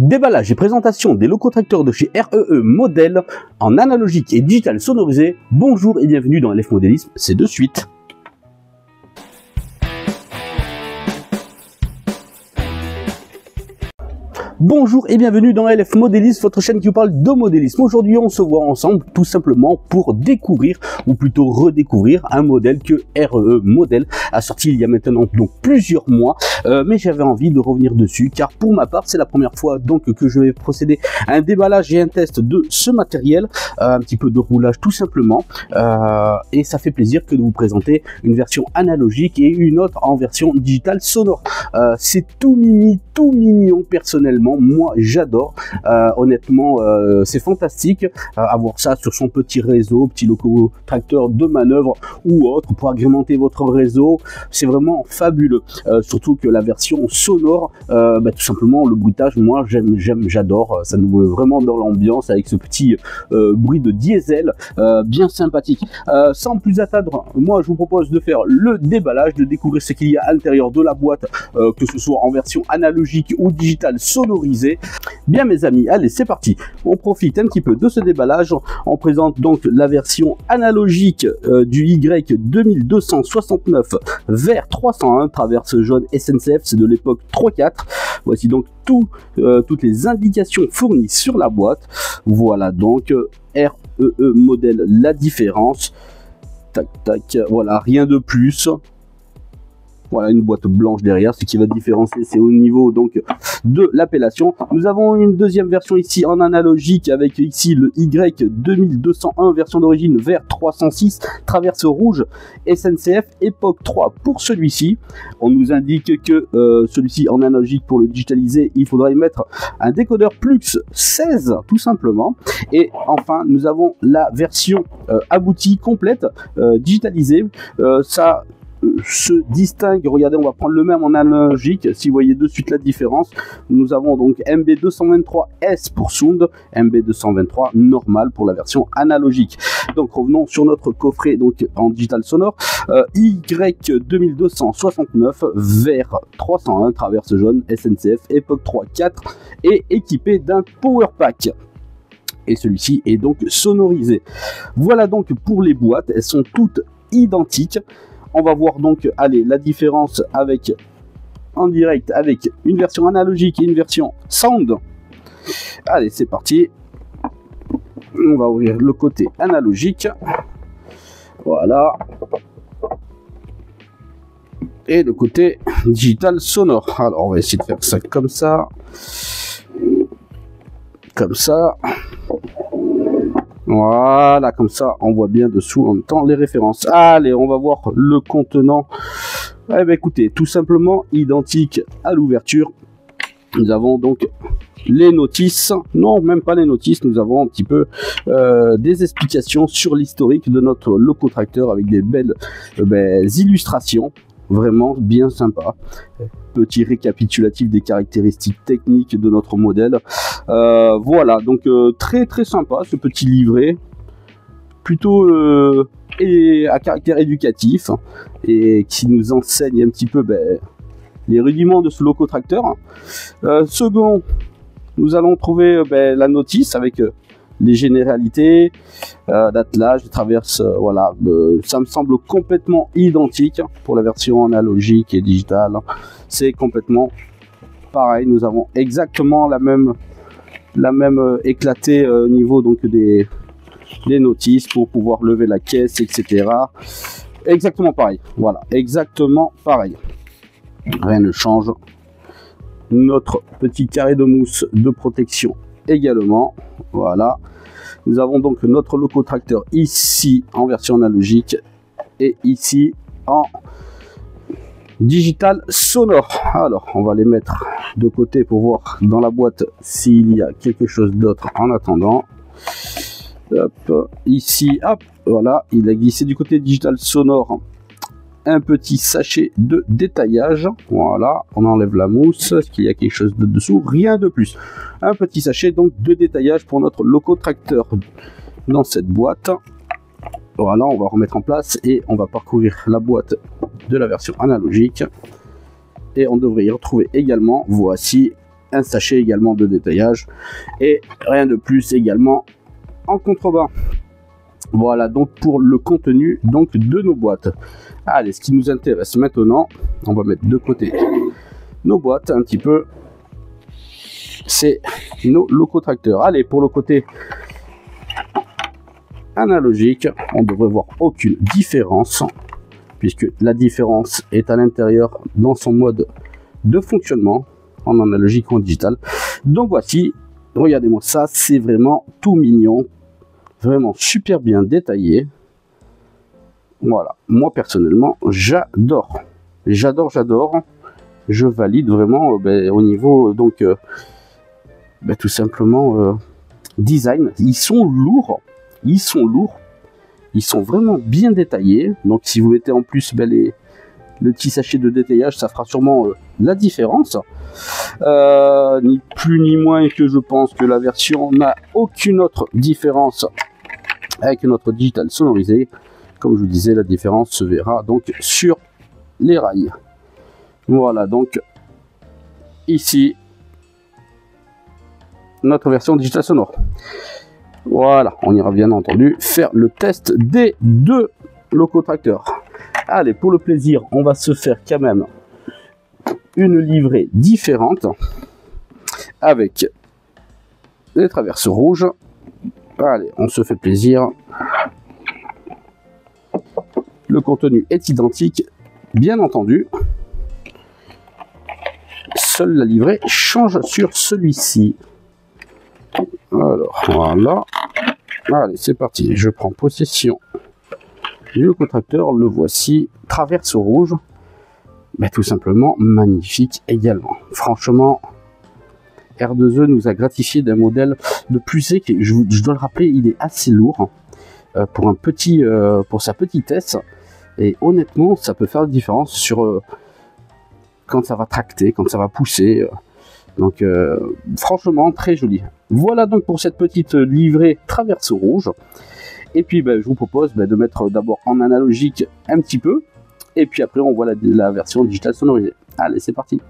Déballage et présentation des locotracteurs de chez REE Model en analogique et digital sonorisé. Bonjour et bienvenue dans LF Modélisme, c'est de suite. Bonjour et bienvenue dans LF Modélisme, votre chaîne qui vous parle de modélisme. Aujourd'hui, on se voit ensemble tout simplement pour découvrir, ou plutôt redécouvrir, un modèle que REE Model a sorti il y a maintenant donc plusieurs mois. Mais j'avais envie de revenir dessus, car pour ma part, c'est la première fois donc que je vais procéder à un déballage et un test de ce matériel, un petit peu de roulage tout simplement. Et ça fait plaisir que de vous présenter une version analogique et une autre en version digitale sonore. C'est tout mini, tout mignon personnellement. Moi j'adore, honnêtement c'est fantastique avoir ça sur son petit réseau, petit locotracteur de manœuvre ou autre pour agrémenter votre réseau. C'est vraiment fabuleux, surtout que la version sonore, tout simplement le bruitage, moi j'adore, ça nous met vraiment dans l'ambiance avec ce petit bruit de diesel bien sympathique. Sans plus attendre, moi je vous propose de faire le déballage, de découvrir ce qu'il y a à l'intérieur de la boîte, que ce soit en version analogique ou digitale sonorisée. Bien mes amis, allez c'est parti, on profite un petit peu de ce déballage. On présente donc la version analogique du Y2269 vers 301 traverse jaune SNCF, c'est de l'époque 3.4. Voici donc toutes les indications fournies sur la boîte. Voilà donc REE Model, la différence, tac tac, voilà, rien de plus. Voilà, une boîte blanche derrière. Ce qui va différencier, c'est au niveau donc de l'appellation. Nous avons une deuxième version ici en analogique avec ici le Y2201 version d'origine vers 306 traverse rouge SNCF époque 3 pour celui-ci. On nous indique que celui-ci en analogique, pour le digitaliser, il faudra y mettre un décodeur Plux 16 tout simplement. Et enfin, nous avons la version aboutie complète digitalisée. Ça se distingue, regardez, on va prendre le même en analogique, si vous voyez de suite la différence. Nous avons donc MB223S pour Sound, MB223 normal pour la version analogique. Donc revenons sur notre coffret donc en digital sonore, Y2269 vers 301 traverse jaune SNCF époque 3.4 et équipé d'un power pack. Et celui-ci est donc sonorisé. Voilà donc pour les boîtes, elles sont toutes identiques. On va voir donc, allez, la différence avec en direct avec une version analogique et une version sound. Allez, c'est parti. On va ouvrir le côté analogique. Voilà. Et le côté digital sonore. Alors, on va essayer de faire ça comme ça. Comme ça. Voilà, comme ça, on voit bien dessous en même temps les références. Allez, on va voir le contenant. Eh bien, écoutez, tout simplement identique à l'ouverture. Nous avons donc les notices. Non, même pas les notices. Nous avons un petit peu des explications sur l'historique de notre locotracteur avec des belles illustrations. Vraiment bien sympa. Petit récapitulatif des caractéristiques techniques de notre modèle. Voilà, donc très très sympa ce petit livret, plutôt à caractère éducatif et qui nous enseigne un petit peu les rudiments de ce locotracteur. Second, nous allons trouver la notice avec les généralités, d'attelage, de traverse, voilà, ça me semble complètement identique pour la version analogique et digitale. C'est complètement pareil, nous avons exactement la même éclatée au niveau donc des notices pour pouvoir lever la caisse, etc. Exactement pareil, voilà, exactement pareil. Rien ne change. Notre petit carré de mousse de protection également, voilà. Nous avons donc notre locotracteur ici en version analogique et ici en digital sonore. Alors on va les mettre de côté pour voir dans la boîte s'il y a quelque chose d'autre en attendant. Hop, ici, hop, voilà, il a glissé du côté digital sonore un petit sachet de détaillage. Voilà, on enlève la mousse. Est-ce qu'il y a quelque chose de dessous? Rien de plus. Un petit sachet donc de détaillage pour notre locotracteur dans cette boîte. Voilà, on va remettre en place et on va parcourir la boîte de la version analogique. Et on devrait y retrouver également, voici un sachet également de détaillage et rien de plus également en contrebas. Voilà donc pour le contenu donc de nos boîtes. Allez, ce qui nous intéresse maintenant, on va mettre de côté nos boîtes un petit peu, c'est nos locotracteurs. Allez, pour le côté analogique, on devrait voir aucune différence, puisque la différence est à l'intérieur dans son mode de fonctionnement, en analogique ou en digital. Donc voici, regardez-moi ça, c'est vraiment tout mignon, vraiment super bien détaillé. Voilà, moi personnellement, j'adore. Je valide vraiment au niveau, donc, tout simplement, design. Ils sont lourds, ils sont vraiment bien détaillés. Donc si vous mettez en plus le petit sachet de détaillage, ça fera sûrement la différence. Ni plus ni moins que je pense que la version n'a aucune autre différence avec notre digital sonorisé. Comme je vous disais, la différence se verra donc sur les rails. Voilà, donc ici notre version digital sonore. Voilà, on ira bien entendu faire le test des deux locotracteurs. Allez, pour le plaisir, on va se faire quand même une livrée différente avec les traverses rouges. Allez, on se fait plaisir. Le contenu est identique, bien entendu. Seule la livrée change sur celui-ci. Alors, voilà. Allez, c'est parti. Je prends possession du locotracteur. Le voici. Traverse rouge. Tout simplement magnifique également. Franchement, R2E nous a gratifié d'un modèle de plus épais. Je dois le rappeler, il est assez lourd pour sa petitesse. Et honnêtement, ça peut faire la différence sur quand ça va tracter, quand ça va pousser. Donc, franchement, très joli. Voilà donc pour cette petite livrée traverse rouge. Et puis, je vous propose de mettre d'abord en analogique un petit peu. Et puis après, on voit la version digitale sonorisée. Allez, c'est parti.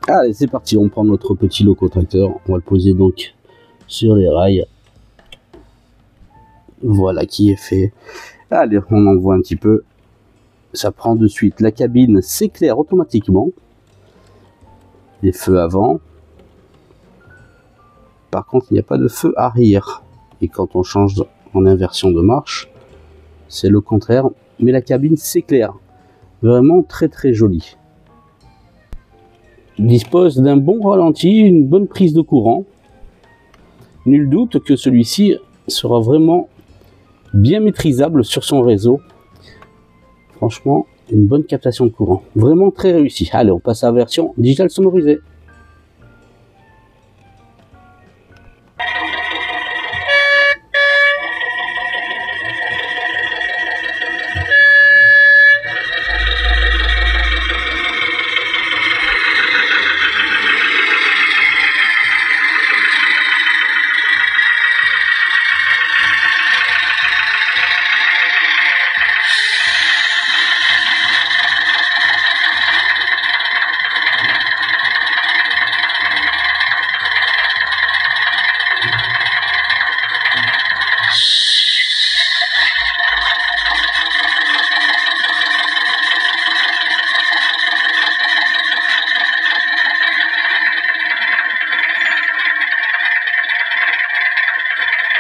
Allez, c'est parti. On prend notre petit locotracteur. On va le poser donc sur les rails. Voilà qui est fait. Allez, on en voit un petit peu. Ça prend de suite. La cabine s'éclaire automatiquement. Les feux avant. Par contre, il n'y a pas de feu arrière. Et quand on change en inversion de marche, c'est le contraire. Mais la cabine s'éclaire. Vraiment très très joli. Il dispose d'un bon ralenti, une bonne prise de courant. Nul doute que celui-ci sera vraiment bien maîtrisable sur son réseau. Franchement, une bonne captation de courant. Vraiment très réussi. Allez, on passe à la version digitale sonorisée.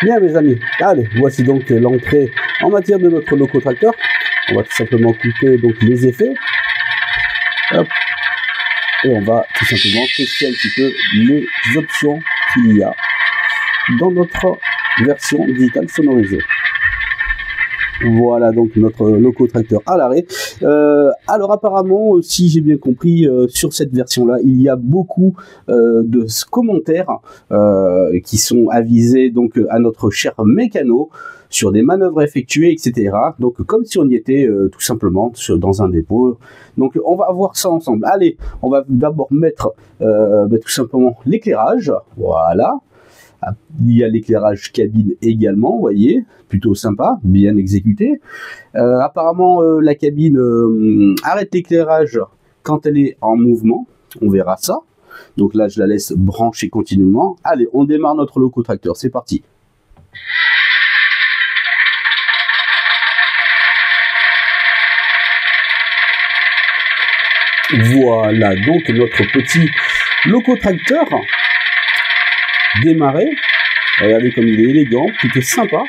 Bien mes amis, allez, voici donc l'entrée en matière de notre locotracteur. On va tout simplement couper donc les effets. Hop. Et on va tout simplement tester un petit peu les options qu'il y a dans notre version digitale sonorisée. Voilà donc notre locotracteur à l'arrêt. Alors apparemment, si j'ai bien compris, sur cette version-là, il y a beaucoup de commentaires qui sont avisés donc à notre cher mécano sur des manœuvres effectuées, etc. Donc comme si on y était tout simplement dans un dépôt. Donc on va voir ça ensemble. Allez, on va d'abord mettre tout simplement l'éclairage. Voilà. Il y a l'éclairage cabine également, vous voyez, plutôt sympa, bien exécuté. Apparemment, la cabine arrête l'éclairage quand elle est en mouvement, on verra ça. Donc là, je la laisse brancher continuellement. Allez, on démarre notre locotracteur. C'est parti. Voilà, donc notre petit locotracteur démarré. Regardez comme il est élégant, plutôt sympa.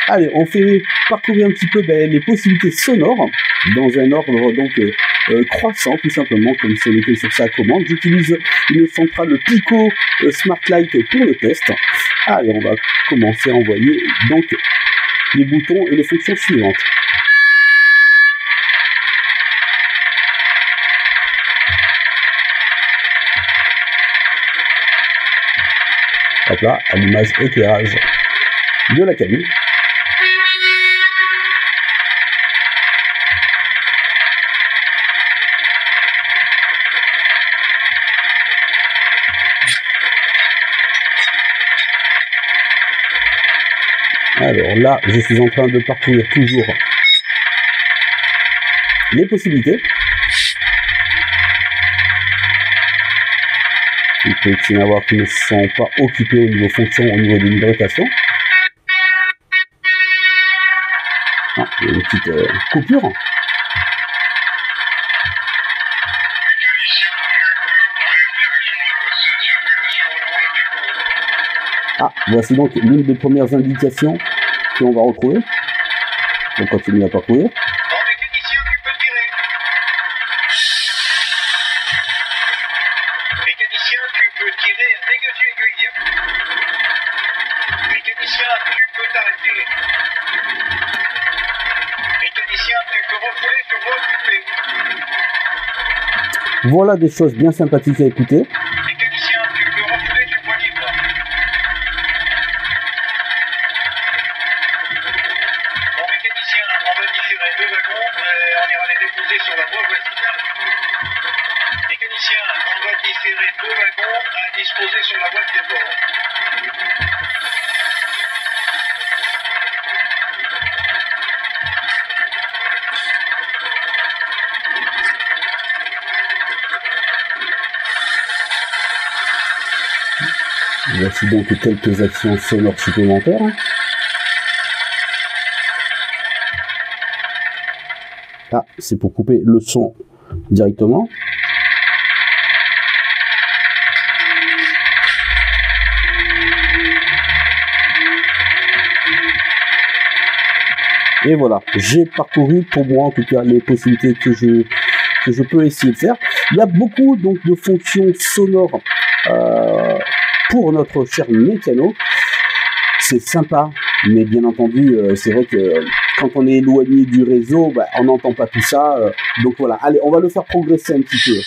Allez, on fait parcourir un petit peu les possibilités sonores dans un ordre donc croissant, tout simplement, comme si on était sur sa commande. J'utilise une centrale Pico Smartlight pour le test. Allez, on va commencer à envoyer donc les boutons et les fonctions suivantes. Hop là, allumage éclairage de la cabine. Alors là, je suis en train de parcourir toujours les possibilités. Il peut y en avoir qui ne sont pas occupés au niveau fonction, au niveau des lubrifications. Ah, il y a une petite coupure. Ah, voici donc l'une des premières indications que l'on va retrouver. On continue à parcourir. Voilà des choses bien sympathiques à écouter. Mécanicien, tu peux refouler sur voie libre. Bon, mécanicien, on va différer 2 wagons et on ira les déposer sur la voie voisine. Mécanicien, on va différer 2 wagons à disposer sur la voie de déport. Voici donc quelques actions sonores supplémentaires. Ah, c'est pour couper le son directement. Et voilà, j'ai parcouru pour moi en tout cas les possibilités que je peux essayer de faire. Il y a beaucoup donc de fonctions sonores pour notre cher mécano. C'est sympa, mais bien entendu, c'est vrai que quand on est éloigné du réseau, on n'entend pas tout ça. Donc voilà, allez, on va le faire progresser un petit peu.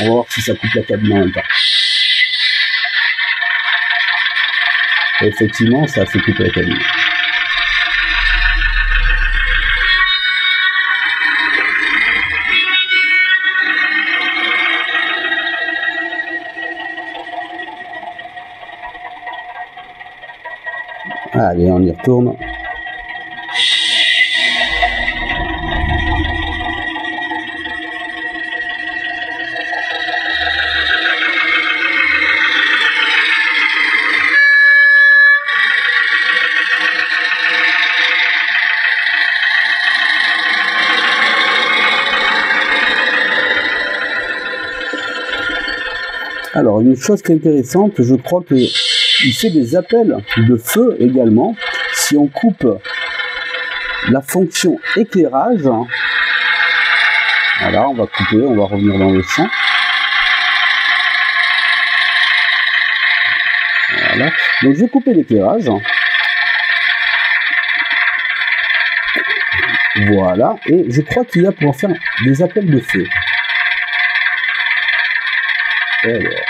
On va voir si ça coupe la cabine en même temps. Effectivement, ça fait couper la cabine. Allez, on y retourne. Alors, une chose qui est intéressante, je crois que il fait des appels de feu également. Si on coupe la fonction éclairage, voilà, on va couper, on va revenir dans le champ. Voilà, donc je vais couper l'éclairage. Voilà, et je crois qu'il y a pour faire des appels de feu. Alors,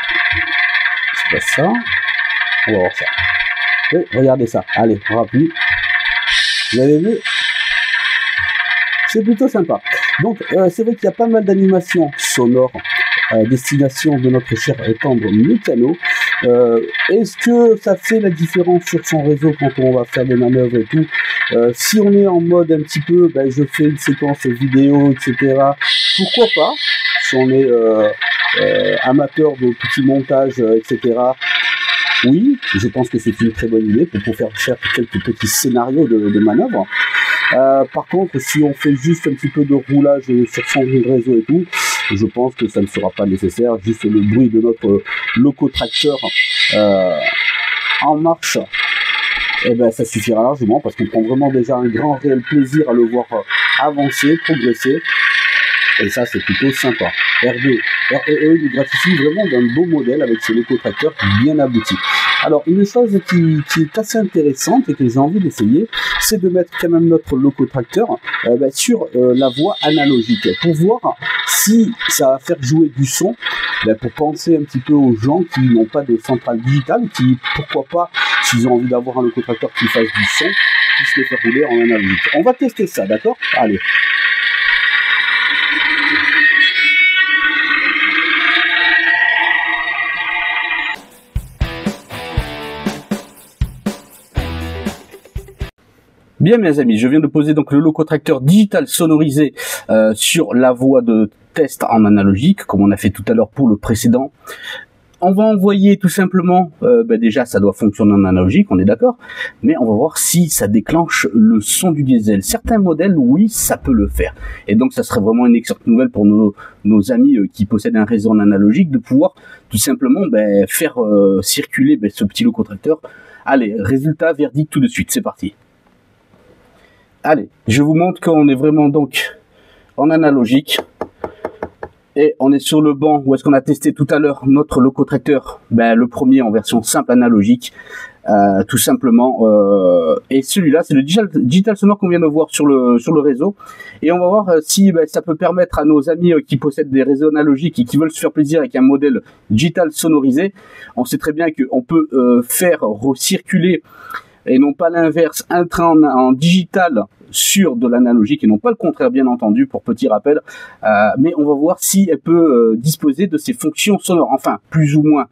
c'est pas ça. On va voir ça. Oui, regardez ça. Allez, on rappuie. Vous avez vu? C'est plutôt sympa. Donc, c'est vrai qu'il y a pas mal d'animations sonores à destination de notre cher et tendre mécano. Est-ce que ça fait la différence sur son réseau quand on va faire des manœuvres et tout? Si on est en mode un petit peu, je fais une séquence vidéo, etc. Pourquoi pas? si on est amateur de petits montages, etc., oui, je pense que c'est une très bonne idée pour faire quelques petits scénarios de manœuvre. Par contre, si on fait juste un petit peu de roulage sur son réseau et tout, je pense que ça ne sera pas nécessaire. Juste le bruit de notre locotracteur en marche, et ben ça suffira largement, parce qu'on prend vraiment déjà un grand réel plaisir à le voir avancer, progresser. Et ça, c'est plutôt sympa. RE nous gratifie vraiment d'un beau modèle avec ce locotracteur bien abouti. Alors, une chose qui est assez intéressante et que j'ai envie d'essayer, c'est de mettre quand même notre locotracteur sur la voie analogique, pour voir si ça va faire jouer du son, pour penser un petit peu aux gens qui n'ont pas de centrale digitale, qui, pourquoi pas, s'ils ont envie d'avoir un locotracteur qui fasse du son, puissent le faire rouler en analogique. On va tester ça, d'accord? Allez. Bien mes amis, je viens de poser donc le locotracteur digital sonorisé sur la voie de test en analogique, comme on a fait tout à l'heure pour le précédent. On va envoyer tout simplement, déjà ça doit fonctionner en analogique, on est d'accord, mais on va voir si ça déclenche le son du diesel. Certains modèles, oui, ça peut le faire. Et donc ça serait vraiment une excellente nouvelle pour nos amis qui possèdent un réseau en analogique, de pouvoir tout simplement faire circuler ce petit locotracteur. Allez, résultat, verdict tout de suite, c'est parti. Allez, je vous montre qu'on est vraiment donc en analogique. Et on est sur le banc où est-ce qu'on a testé tout à l'heure notre locotracteur, le premier en version simple analogique, tout simplement. Et celui-là, c'est le digital sonore qu'on vient de voir sur le réseau. Et on va voir si ça peut permettre à nos amis qui possèdent des réseaux analogiques et qui veulent se faire plaisir avec un modèle digital sonorisé. On sait très bien qu'on peut faire recirculer, et non pas l'inverse, un train en digital sur de l'analogique, et non pas le contraire, bien entendu, pour petit rappel. Mais on va voir si elle peut disposer de ces fonctions sonores, enfin plus ou moins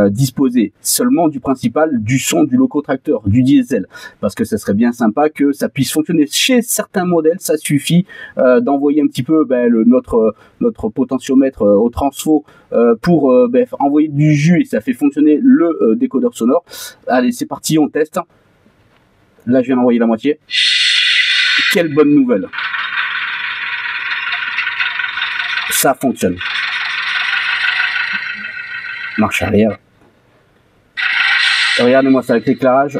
disposer seulement du principal, du son du locotracteur, du diesel, parce que ça serait bien sympa que ça puisse fonctionner. Chez certains modèles, ça suffit d'envoyer un petit peu notre potentiomètre au transfo pour envoyer du jus, et ça fait fonctionner le décodeur sonore. Allez, c'est parti, on teste. Là, je viens d'envoyer la moitié. Quelle bonne nouvelle! Ça fonctionne. Marche arrière. Regardez-moi ça avec l'éclairage.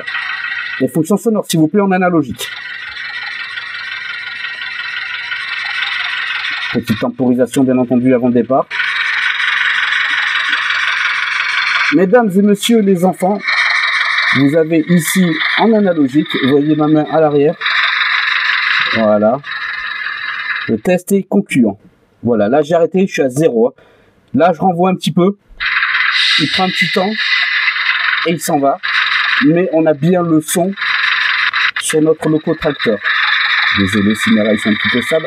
Les fonctions sonores, s'il vous plaît, en analogique. Petite temporisation, bien entendu, avant le départ. Mesdames et messieurs les enfants, vous avez ici en analogique, vous voyez ma main à l'arrière. Voilà. Le test est concluant. Voilà, là j'ai arrêté, je suis à 0. Là je renvoie un petit peu. Il prend un petit temps et il s'en va. Mais on a bien le son sur notre locotracteur. Désolé si mes rails sont un petit peu sales.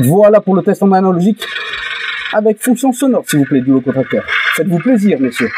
Voilà pour le test en analogique avec fonction sonore, s'il vous plaît, du locotracteur. Faites-vous plaisir, messieurs.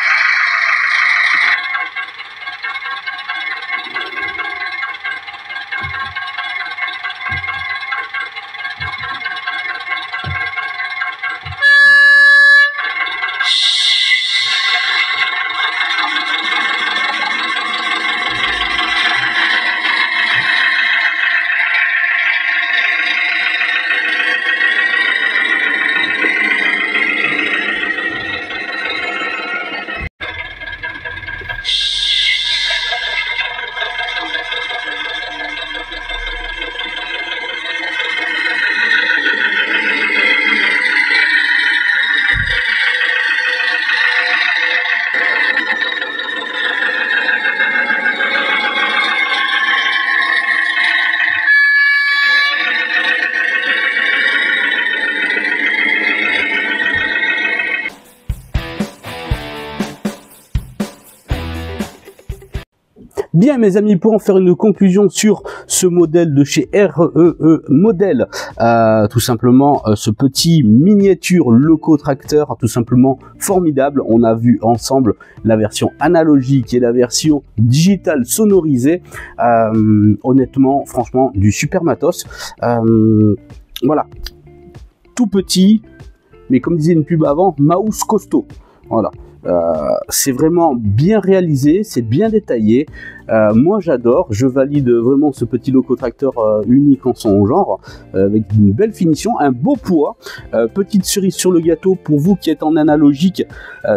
Bien mes amis, pour en faire une conclusion sur ce modèle de chez REE Model, tout simplement ce petit miniature locotracteur, tout simplement formidable. On a vu ensemble la version analogique et la version digitale sonorisée. Honnêtement, franchement, du super matos. Voilà, tout petit, mais comme disait une pub avant, mouse costaud. Voilà. C'est vraiment bien réalisé, c'est bien détaillé. Moi j'adore, je valide vraiment ce petit locotracteur unique en son genre, avec une belle finition, un beau poids. Petite cerise sur le gâteau pour vous qui êtes en analogique,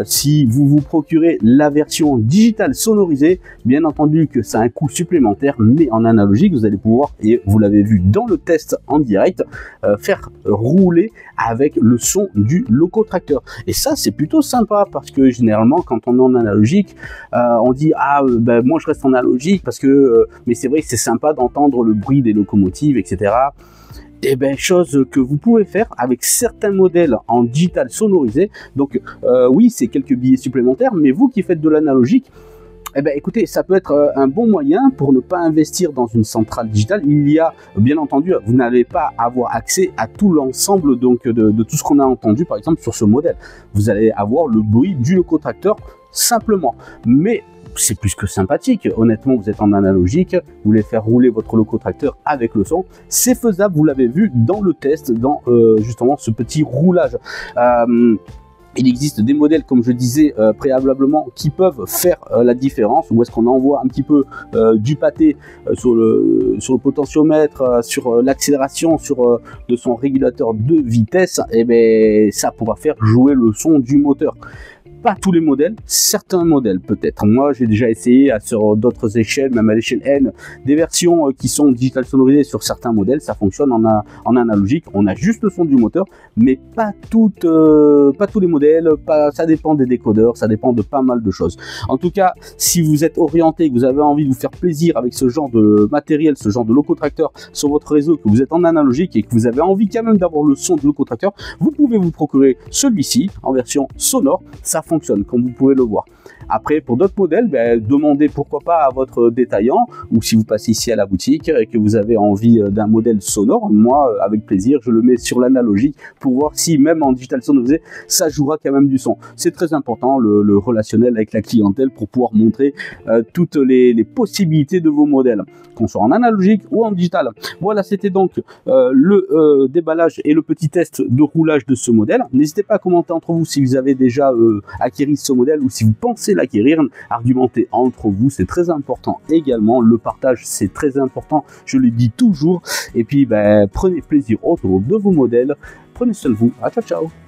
si vous vous procurez la version digitale sonorisée, bien entendu que ça a un coût supplémentaire, mais en analogique vous allez pouvoir, et vous l'avez vu dans le test en direct, faire rouler avec le son du locotracteur. Et ça c'est plutôt sympa parce que généralement quand on est en analogique, on dit ben, moi je reste en analogique parce que mais c'est vrai que c'est sympa d'entendre le bruit des locomotives, etc. Et ben, chose que vous pouvez faire avec certains modèles en digital sonorisé. Donc oui, c'est quelques billets supplémentaires, mais vous qui faites de l'analogique, eh ben, écoutez, ça peut être un bon moyen pour ne pas investir dans une centrale digitale. Il y a, bien entendu, vous n'allez pas avoir accès à tout l'ensemble donc de tout ce qu'on a entendu, par exemple, sur ce modèle. Vous allez avoir le bruit du locotracteur simplement. Mais c'est plus que sympathique. Honnêtement, vous êtes en analogique, vous voulez faire rouler votre locotracteur avec le son. C'est faisable, vous l'avez vu dans le test, dans justement ce petit roulage. Il existe des modèles, comme je disais préalablement, qui peuvent faire la différence. Où est-ce qu'on envoie un petit peu du pâté sur le potentiomètre, sur l'accélération, sur de son régulateur de vitesse, et ben ça pourra faire jouer le son du moteur. Pas tous les modèles, certains modèles peut-être. Moi j'ai déjà essayé sur d'autres échelles, même à l'échelle N, des versions qui sont digital sonorisées sur certains modèles, ça fonctionne en analogique, on a juste le son du moteur, mais pas tous les modèles, ça dépend des décodeurs, ça dépend de pas mal de choses. En tout cas, si vous êtes orienté, que vous avez envie de vous faire plaisir avec ce genre de matériel, ce genre de locotracteur sur votre réseau, que vous êtes en analogique et que vous avez envie quand même d'avoir le son du locotracteur, vous pouvez vous procurer celui-ci en version sonore, ça fonctionne comme vous pouvez le voir. Après, pour d'autres modèles, ben, demandez pourquoi pas à votre détaillant, ou si vous passez ici à la boutique et que vous avez envie d'un modèle sonore, moi avec plaisir je le mets sur l'analogique pour voir si même en digital sonorisé ça jouera quand même du son. C'est très important le relationnel avec la clientèle pour pouvoir montrer toutes les possibilités de vos modèles, qu'on soit en analogique ou en digital. Voilà, c'était donc le déballage et le petit test de roulage de ce modèle. N'hésitez pas à commenter entre vous si vous avez déjà acquérir ce modèle ou si vous pensez l'acquérir, argumentez entre vous, c'est très important également, le partage c'est très important, je le dis toujours, et puis ben, prenez plaisir autour de vos modèles, prenez soin de vous, ciao ciao.